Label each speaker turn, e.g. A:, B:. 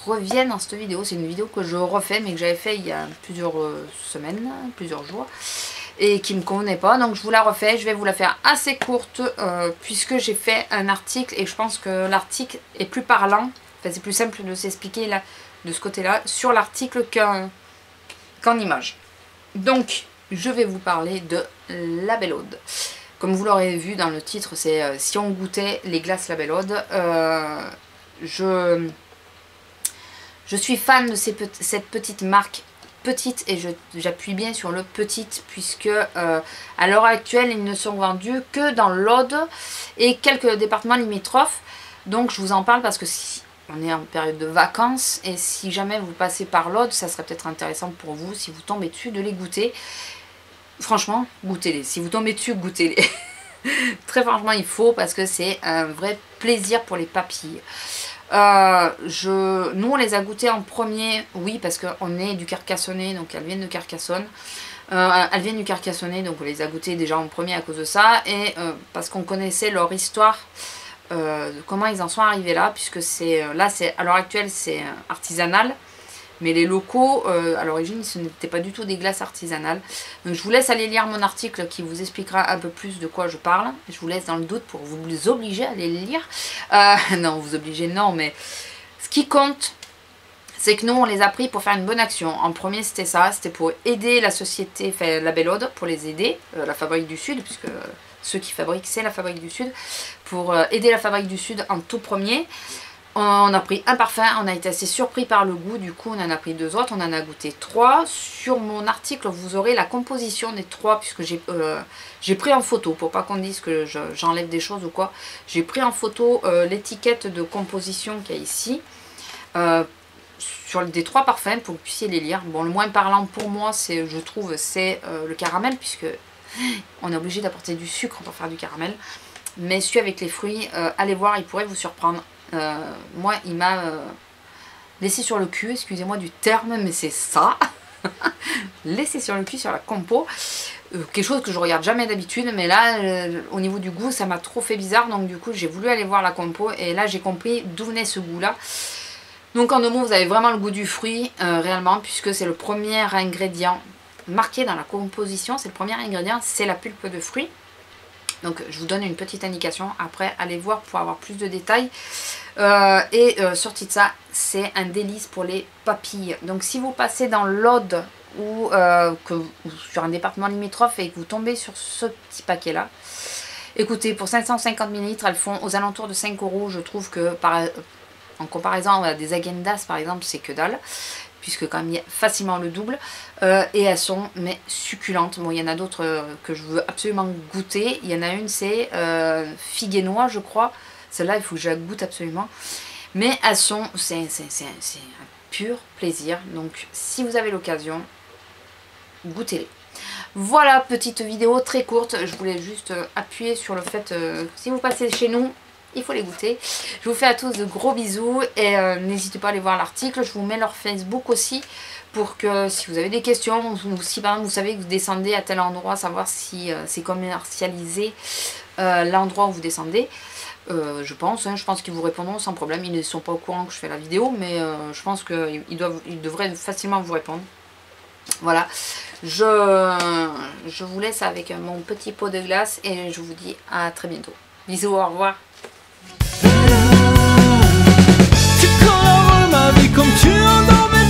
A: reviens dans cette vidéo. C'est une vidéo que je refais mais que j'avais fait il y a plusieurs semaines, plusieurs jours, et qui me convenait pas, donc je vous la refais. Je vais vous la faire assez courte puisque j'ai fait un article et je pense que l'article est plus parlant. Enfin, c'est plus simple de s'expliquer là de ce côté là sur l'article qu'en image. Donc je vais vous parler de la Belle Aude. Comme vous l'aurez vu dans le titre, c'est si on goûtait les glaces la Belle Aude. Je suis fan de cette petite marque, petite, et j'appuie bien sur le petite, puisque à l'heure actuelle ils ne sont vendus que dans l'Aude et quelques départements limitrophes. Donc je vous en parle parce que si on est en période de vacances et si jamais vous passez par l'Aude, ça serait peut-être intéressant pour vous, si vous tombez dessus, de les goûter. Franchement, goûtez-les. Si vous tombez dessus, goûtez-les. Très franchement, il faut, parce que c'est un vrai plaisir pour les papilles. Nous, on les a goûtés en premier, oui, parce qu'on est du Carcassonnais, donc elles viennent de Carcassonne. Elles viennent du Carcassonnais, donc on les a goûtés déjà en premier à cause de ça, et parce qu'on connaissait leur histoire, de comment ils en sont arrivés là, puisque là, à l'heure actuelle, c'est artisanal. Mais les locaux, à l'origine, ce n'était pas du tout des glaces artisanales. Donc je vous laisse aller lire mon article qui vous expliquera un peu plus de quoi je parle. Je vous laisse dans le doute pour vous obliger à aller le lire. Non, vous obligez, non, mais ce qui compte, c'est que nous, on les a pris pour faire une bonne action. En premier, c'était ça, c'était pour aider la société, enfin la Belle Aude, pour les aider, la Fabrique du Sud, puisque ceux qui fabriquent, c'est la Fabrique du Sud, pour aider la Fabrique du Sud en tout premier. On a pris un parfum, on a été assez surpris par le goût, du coup on en a pris 2 autres, on en a goûté 3. Sur mon article vous aurez la composition des 3, puisque j'ai pris en photo, pour pas qu'on dise que j'enlève des choses ou quoi. J'ai pris en photo l'étiquette de composition qu'il y a ici, sur des 3 parfums, pour que vous puissiez les lire. Bon, le moins parlant pour moi, je trouve, c'est le caramel, puisque on est obligé d'apporter du sucre pour faire du caramel. Mais celui avec les fruits, allez voir, il pourrait vous surprendre. Moi il m'a laissé sur le cul, excusez-moi du terme, mais c'est ça. Laissé sur le cul sur la compo, quelque chose que je regarde jamais d'habitude, mais là au niveau du goût ça m'a trop fait bizarre, donc du coup j'ai voulu aller voir la compo et là j'ai compris d'où venait ce goût là. Donc en 2 mots, vous avez vraiment le goût du fruit réellement, puisque c'est le premier ingrédient marqué dans la composition, c'est le premier ingrédient, c'est la pulpe de fruits. Donc je vous donne une petite indication, après allez voir pour avoir plus de détails. Sorti de ça, c'est un délice pour les papilles. Donc si vous passez dans l'Aude ou sur un département limitrophe et que vous tombez sur ce petit paquet là, écoutez, pour 550 ml, elles font aux alentours de 5 €. Je trouve que en comparaison à des Häagen-Dazs par exemple, c'est que dalle, puisque quand même il y a facilement le double, et elles sont mais succulentes. Bon, il y en a d'autres que je veux absolument goûter. Il y en a une, c'est figue et noix, je crois. Celle-là, il faut que je la goûte absolument. Mais elles sont, c'est un pur plaisir. Donc si vous avez l'occasion, goûtez-les. Voilà, petite vidéo très courte. Je voulais juste appuyer sur le fait que si vous passez chez nous, il faut les goûter. Je vous fais à tous de gros bisous et n'hésitez pas à aller voir l'article. Je vous mets leur Facebook aussi pour que si vous avez des questions, ou si par exemple vous savez que vous descendez à tel endroit, savoir si c'est commercialisé l'endroit où vous descendez. Je pense qu'ils vous répondront sans problème. Ils ne sont pas au courant que je fais la vidéo, mais je pense qu'ils devraient facilement vous répondre. Voilà, je vous laisse avec mon petit pot de glace et je vous dis à très bientôt. Bisous, au revoir.
B: Tu colores ma vie comme tu endormais.